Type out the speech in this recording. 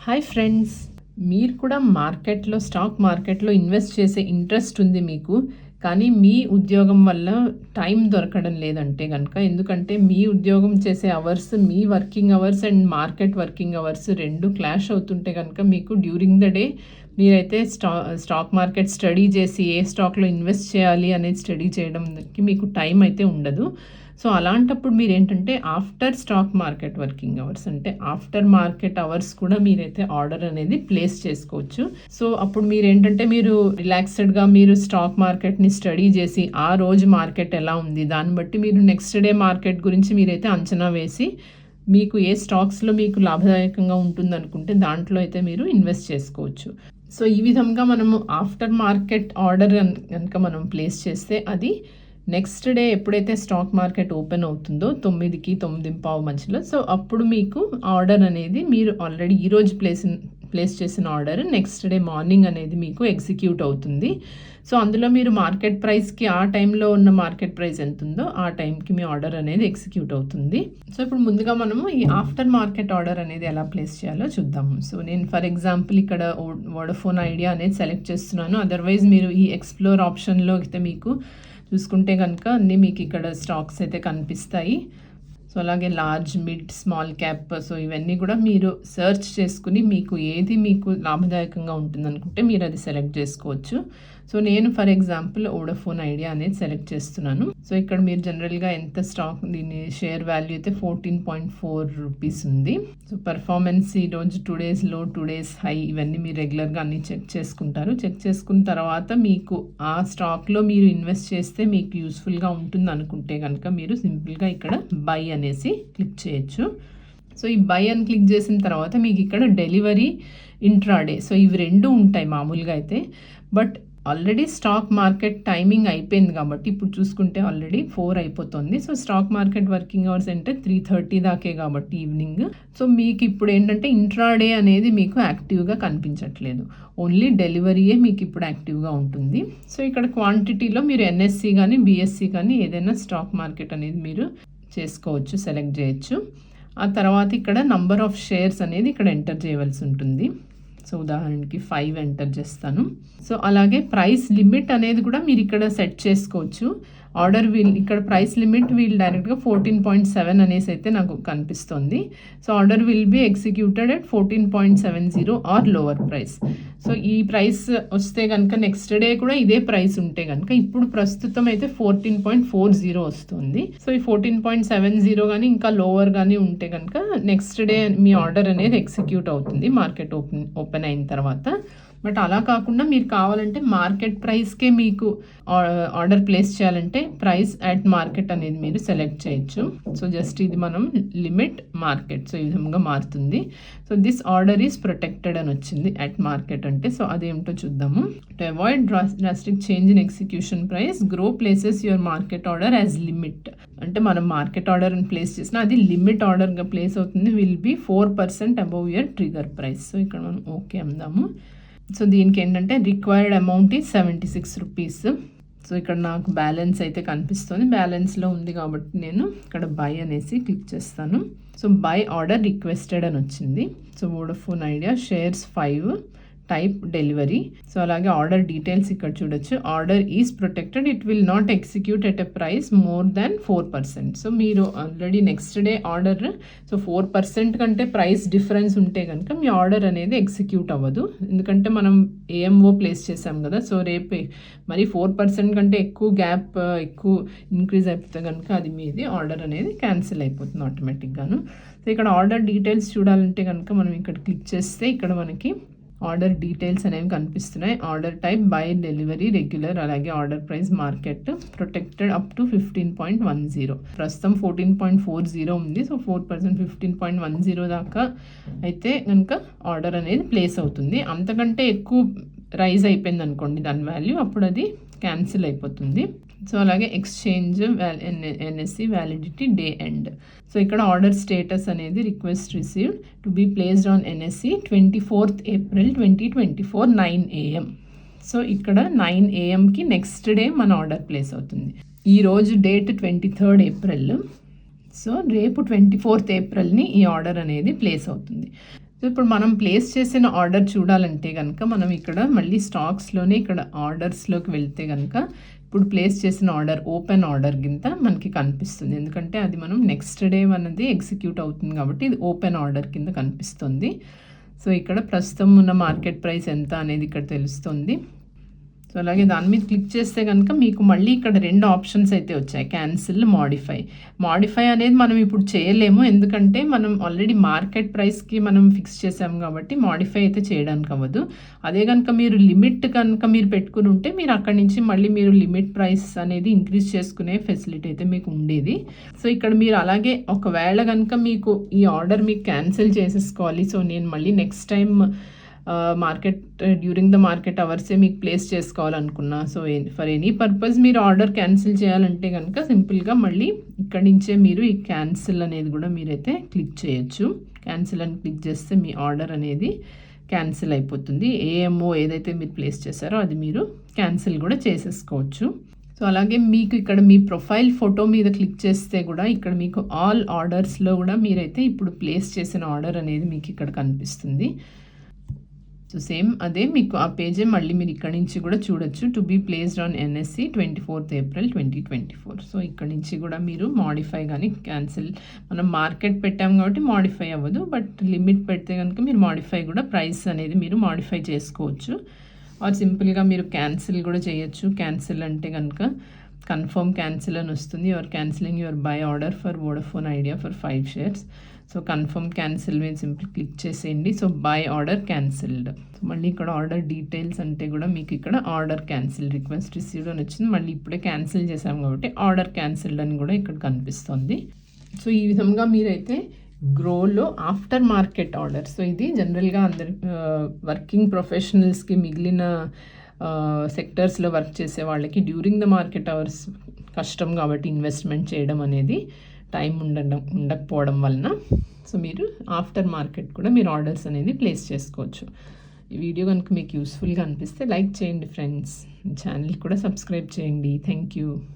Hi friends, మీరు కూడా stock మార్కెట్లో ఇన్వెస్ట్ చేసే ఇంట్రెస్ట్ ఉంది మీకు. కానీ మీ ఉద్యోగం వల్ల టైం దొరకడం లేదంటే కనుక, ఎందుకంటే మీ ఉద్యోగం చేసే hours, me working hours and market working hours రెండు క్లాష్ అవుతుంటే కనుక మీకు డ్యూరింగ్ ద డే మీరైతే స్టాక్ మార్కెట్ స్టడీ చేసి ఏ స్టాక్లో ఇన్వెస్ట్ చేయాలి అనేది స్టడీ చేయడానికి మీకు టైం అయితే ఉండదు. సో అలాంటప్పుడు మీరు ఏంటంటే after stock market working hours, అంటే ఆఫ్టర్ మార్కెట్ అవర్స్ కూడా మీరైతే ఆర్డర్ అనేది ప్లేస్ చేసుకోవచ్చు. సో అప్పుడు మీరు ఏంటంటే మీరు రిలాక్స్డ్గా మీరు స్టాక్ మార్కెట్ని స్టడీ చేసి ఆ రోజు మార్కెట్ ఎలా ఉంది దాన్ని బట్టి మీరు నెక్స్ట్ డే మార్కెట్ గురించి మీరైతే అంచనా వేసి మీకు ఏ స్టాక్స్లో మీకు లాభదాయకంగా ఉంటుంది అనుకుంటే దాంట్లో అయితే మీరు ఇన్వెస్ట్ చేసుకోవచ్చు. సో ఈ విధంగా మనము ఆఫ్టర్ మార్కెట్ ఆర్డర్ కనుక మనం ప్లేస్ చేస్తే అది నెక్స్ట్ డే ఎప్పుడైతే స్టాక్ మార్కెట్ ఓపెన్ అవుతుందో 9కి 9:15 మధ్యలో, సో అప్పుడు మీకు ఆర్డర్ అనేది మీరు ఆల్రెడీ ఈరోజు ప్లేస్ చేసిన ఆర్డర్ నెక్స్ట్ డే మార్నింగ్ అనేది మీకు ఎగ్జిక్యూట్ అవుతుంది. సో అందులో మీరు మార్కెట్ ప్రైస్కి ఆ టైంలో ఉన్న మార్కెట్ ప్రైస్ ఎంత ఉందో ఆ టైంకి మీ ఆర్డర్ అనేది ఎగ్జిక్యూట్ అవుతుంది. సో ఇప్పుడు ముందుగా మనము ఈ ఆఫ్టర్ మార్కెట్ ఆర్డర్ అనేది ఎలా ప్లేస్ చేయాలో చూద్దాము. సో నేను ఫర్ ఎగ్జాంపుల్ ఇక్కడ వోడాఫోన్ ఐడియా అనేది సెలెక్ట్ చేస్తున్నాను. అదర్వైజ్ మీరు ఈ ఎక్స్ప్లోర్ ఆప్షన్లో అయితే మీకు చూసుకుంటే కనుక అన్నీ మీకు ఇక్కడ స్టాక్స్ అయితే కనిపిస్తాయి. సో అలాగే large, mid, small cap, so ఇవన్నీ కూడా మీరు సెర్చ్ చేసుకుని మీకు ఏది మీకు లాభదాయకంగా ఉంటుంది అనుకుంటే మీరు అది సెలెక్ట్ చేసుకోవచ్చు. సో నేను ఫర్ ఎగ్జాంపుల్ వోడాఫోన్ ఐడియా అనేది సెలెక్ట్ చేస్తున్నాను. సో ఇక్కడ మీరు జనరల్గా ఎంత స్టాక్, దీని షేర్ వాల్యూ అయితే 14.4 రూపీస్ ఉంది. సో పర్ఫార్మెన్స్ ఈరోజు 2 days లో 2 days హై, ఇవన్నీ మీరు రెగ్యులర్గా అన్ని చెక్ చేసుకుంటారు. చెక్ చేసుకున్న తర్వాత మీకు ఆ స్టాక్లో మీరు ఇన్వెస్ట్ చేస్తే మీకు యూస్ఫుల్గా ఉంటుంది అనుకుంటే కనుక మీరు సింపుల్గా ఇక్కడ బై అనేసి క్లిక్ చేయొచ్చు. సో ఈ బై అని క్లిక్ చేసిన తర్వాత మీకు ఇక్కడ డెలివరీ, ఇంట్రాడే, సో ఇవి రెండు ఉంటాయి మామూలుగా అయితే. But already stock market timing అయిపోయింది కాబట్టి ఇప్పుడు చూసుకుంటే ఆల్రెడీ 4 అయిపోతుంది. So stock market working hours అంటే 3:30 దాకే కాబట్టి ఈవినింగ్. సో మీకు ఇప్పుడు ఏంటంటే ఇంట్రాడే అనేది మీకు యాక్టివ్గా కనిపించట్లేదు, ఓన్లీ డెలివరీయే మీకు ఇప్పుడు యాక్టివ్గా ఉంటుంది. సో ఇక్కడ క్వాంటిటీలో మీరు ఎన్ఎస్సి కానీ బిఎస్సి కానీ ఏదైనా స్టాక్ మార్కెట్ అనేది మీరు చేసుకోవచ్చు, సెలెక్ట్ చేయొచ్చు. ఆ తర్వాత ఇక్కడ నంబర్ ఆఫ్ షేర్స్ అనేది ఇక్కడ ఎంటర్ చేయవలసి ఉంటుంది. సో ఉదాహరణకి 5 ఎంటర్ చేస్తాను. సో అలాగే ప్రైస్ లిమిట్ అనేది కూడా మీరు ఇక్కడ సెట్ చేసుకోవచ్చు. ఆర్డర్ ఇక్కడ ప్రైస్ లిమిట్ డైరెక్ట్గా 14.7 అనేసి అయితే నాకు కనిపిస్తుంది. So order will be executed at 14.70 or lower price. So ఈ ప్రైస్ వస్తే కనుక నెక్స్ట్ డే కూడా ఇదే ప్రైస్ ఉంటే కనుక ఇప్పుడు ప్రస్తుతం అయితే 14.40 వస్తుంది. సో ఈ 14.70 కానీ ఇంకా లోవర్ కానీ ఉంటే కనుక నెక్స్ట్ డే మీ ఆర్డర్ అనేది ఎగ్జిక్యూట్ అవుతుంది మార్కెట్ ఓపెన్ అయిన తర్వాత. బట్ అలా కాకుండా మీరు కావాలంటే మార్కెట్ ప్రైస్కే మీకు ఆర్డర్ ప్లేస్ చేయాలంటే ప్రైస్ అట్ మార్కెట్ అనేది మీరు సెలెక్ట్ చేయొచ్చు. సో జస్ట్ ఇది మనం లిమిట్ మార్కెట్, సో ఈ విధంగా మారుతుంది. So this order is protected అని వచ్చింది అట్ మార్కెట్ అంటే. సో అదేమిటో చూద్దాము. To avoid drastic change in execution price, grow places your market order as limit. అంటే మనం మార్కెట్ ఆర్డర్ ప్లేస్ చేసినా అది లిమిట్ ఆర్డర్గా ప్లేస్ అవుతుంది. Will be 4% above your trigger price. So ఇక్కడ మనం ఓకే అందాము. సో దీనికి ఏంటంటే required amount is 76 rupees. So ఇక్కడ నాకు బ్యాలెన్స్ అయితే కనిపిస్తుంది, బ్యాలెన్స్లో ఉంది కాబట్టి నేను ఇక్కడ బై అనేసి క్లిక్ చేస్తాను. సో బై ఆర్డర్ రిక్వెస్టెడ్ అని వచ్చింది. So Vodafone Idea shares 5, type delivery. So అలాగే ఆర్డర్ డీటెయిల్స్ ఇక్కడ చూడొచ్చు. Order is protected, it will not execute at a price more than 4%. So మీరు already next day order, so 4% కంటే price difference ఉంటే కనుక మీ order అనేది ఎగ్జిక్యూట్ అవ్వదు, ఎందుకంటే మనం ఏఎంఓ ప్లేస్ చేసాం కదా. సో రేపే మరి 4% కంటే ఎక్కువ గ్యాప్ ఎక్కువ ఇంక్రీజ్ అయిపోతే కనుక అది మీది ఆర్డర్ అనేది క్యాన్సిల్ అయిపోతుంది ఆటోమేటిక్గాను. సో ఇక్కడ ఆర్డర్ డీటెయిల్స్ చూడాలంటే కనుక మనం ఇక్కడ క్లిక్ చేస్తే ఇక్కడ మనకి ఆర్డర్ డీటెయిల్స్ అనేవి కనిపిస్తున్నాయి. Order type buy, delivery, regular, అలాగే order price, market, protected up to 15.10. ప్రస్తుతం 14.40 ఉంది. సో 4% 15.10 దాకా అయితే కనుక ఆర్డర్ అనేది ప్లేస్ అవుతుంది. అంతకంటే ఎక్కువ రైజ్ అయిపోయింది అనుకోండి దాని వాల్యూ, అప్పుడు అది క్యాన్సిల్ అయిపోతుంది. సో అలాగే exchange NSE validity day end. So ఇక్కడ ఆర్డర్ స్టేటస్ అనేది request received to be placed on NSE 24th April 2024 9 AM. So ఇక్కడ 9 AMకి నెక్స్ట్ డే మన ఆర్డర్ ప్లేస్ అవుతుంది. ఈరోజు డేట్ 23rd April. సో రేపు 24th Aprilని ఈ ఆర్డర్ అనేది ప్లేస్ అవుతుంది. సో ఇప్పుడు మనం ప్లేస్ చేసిన ఆర్డర్ చూడాలంటే కనుక మనం ఇక్కడ మళ్ళీ స్టాక్స్లోనే ఇక్కడ ఆర్డర్స్లోకి వెళ్తే కనుక ఇప్పుడు ప్లేస్ చేసిన ఆర్డర్ ఓపెన్ ఆర్డర్ కింద మనకి కనిపిస్తుంది. ఎందుకంటే అది మనం నెక్స్ట్ డే అనేది ఎగ్జిక్యూట్ అవుతుంది కాబట్టి ఇది ఓపెన్ ఆర్డర్ కింద కనిపిస్తుంది. సో ఇక్కడ ప్రస్తుతం ఉన్న మార్కెట్ ప్రైస్ ఎంత అనేది ఇక్కడ తెలుస్తుంది. సో అలాగే దాని మీద క్లిక్ చేస్తే కనుక మీకు మళ్ళీ ఇక్కడ 2 ఆప్షన్స్ అయితే వచ్చాయి, క్యాన్సిల్, మాడిఫై అనేది మనం ఇప్పుడు చేయలేము. ఎందుకంటే మనం ఆల్రెడీ మార్కెట్ ప్రైస్కి మనం ఫిక్స్ చేసాము కాబట్టి మాడిఫై అయితే చేయడానికి అవ్వదు. అదే కనుక మీరు లిమిట్ కనుక మీరు పెట్టుకుని ఉంటే మీరు అక్కడి నుంచి మళ్ళీ మీరు లిమిట్ ప్రైస్ అనేది ఇంక్రీజ్ చేసుకునే ఫెసిలిటీ అయితే మీకు ఉండేది. సో ఇక్కడ మీరు అలాగే ఒకవేళ కనుక మీకు ఈ ఆర్డర్ మీకు క్యాన్సిల్ చేసేసుకోవాలి, సో నేను మళ్ళీ next time market during the market అవర్సే మీకు ప్లేస్ చేసుకోవాలనుకున్నా, సో ఫర్ ఎనీ పర్పస్ మీరు ఆర్డర్ క్యాన్సిల్ చేయాలంటే కనుక సింపుల్గా మళ్ళీ ఇక్కడి నుంచే మీరు ఈ క్యాన్సిల్ అనేది కూడా మీరైతే క్లిక్ చేయొచ్చు. క్యాన్సిల్ అని క్లిక్ చేస్తే మీ ఆర్డర్ అనేది క్యాన్సిల్ అయిపోతుంది. ఏఎంఓ ఏదైతే మీరు ప్లేస్ చేశారో అది మీరు క్యాన్సిల్ కూడా చేసేసుకోవచ్చు. సో అలాగే మీకు ఇక్కడ మీ ప్రొఫైల్ ఫోటో మీద క్లిక్ చేస్తే కూడా ఇక్కడ మీకు ఆల్ ఆర్డర్స్లో కూడా మీరైతే ఇప్పుడు ప్లేస్ చేసిన ఆర్డర్ అనేది మీకు ఇక్కడ కనిపిస్తుంది. సో సేమ్ అదే మీకు ఆ పేజే మళ్ళీ మీరు ఇక్కడ నుంచి కూడా చూడొచ్చు. To be placed on NSE 24th April 2024. So ఇక్కడ నుంచి కూడా మీరు మాడిఫై కానీ క్యాన్సిల్, మనం మార్కెట్ పెట్టాం కాబట్టి మాడిఫై అవ్వదు, బట్ లిమిట్ పెడితే కనుక మీరు మాడిఫై కూడా ప్రైస్ అనేది మీరు మాడిఫై చేసుకోవచ్చు. ఆర్ సింపుల్గా మీరు క్యాన్సిల్ కూడా చేయొచ్చు. క్యాన్సిల్ అంటే కనుక కన్ఫర్మ్ క్యాన్సిల్ అని వస్తుంది. Your cancelling your by order for Vodafone idea for 5 shares. So confirm cancel మీద సింపుల్ క్లిక్ చేసేయండి. So by order cancelled. So మళ్ళీ ఇక్కడ ఆర్డర్ డీటెయిల్స్ అంటే కూడా మీకు ఇక్కడ ఆర్డర్ క్యాన్సిల్, రిక్వెస్ట్ రిసీవ్డ్ అని వచ్చింది. మళ్ళీ ఇప్పుడే క్యాన్సిల్ చేసాం కాబట్టి ఆర్డర్ క్యాన్సిల్డ్ అని కూడా ఇక్కడ కనిపిస్తుంది. సో ఈ విధంగా మీరైతే గ్రోలో ఆఫ్టర్ మార్కెట్ ఆర్డర్, సో ఇది జనరల్గా అందరి వర్కింగ్ ప్రొఫెషనల్స్కి, మిగిలిన సెక్టర్స్లో వర్క్ చేసే వాళ్ళకి డ్యూరింగ్ ద మార్కెట్ అవర్స్ కష్టం కాబట్టి ఇన్వెస్ట్మెంట్ చేయడం అనేది టైం ఉండకపోవడం వలన సో మీరు ఆఫ్టర్ మార్కెట్ కూడా మీరు ఆర్డర్స్ అనేది ప్లేస్ చేసుకోవచ్చు. ఈ వీడియో కనుక మీకు యూస్ఫుల్గా అనిపిస్తే లైక్ చేయండి ఫ్రెండ్స్, ఛానల్ కూడా సబ్స్క్రైబ్ చేయండి. Thank you.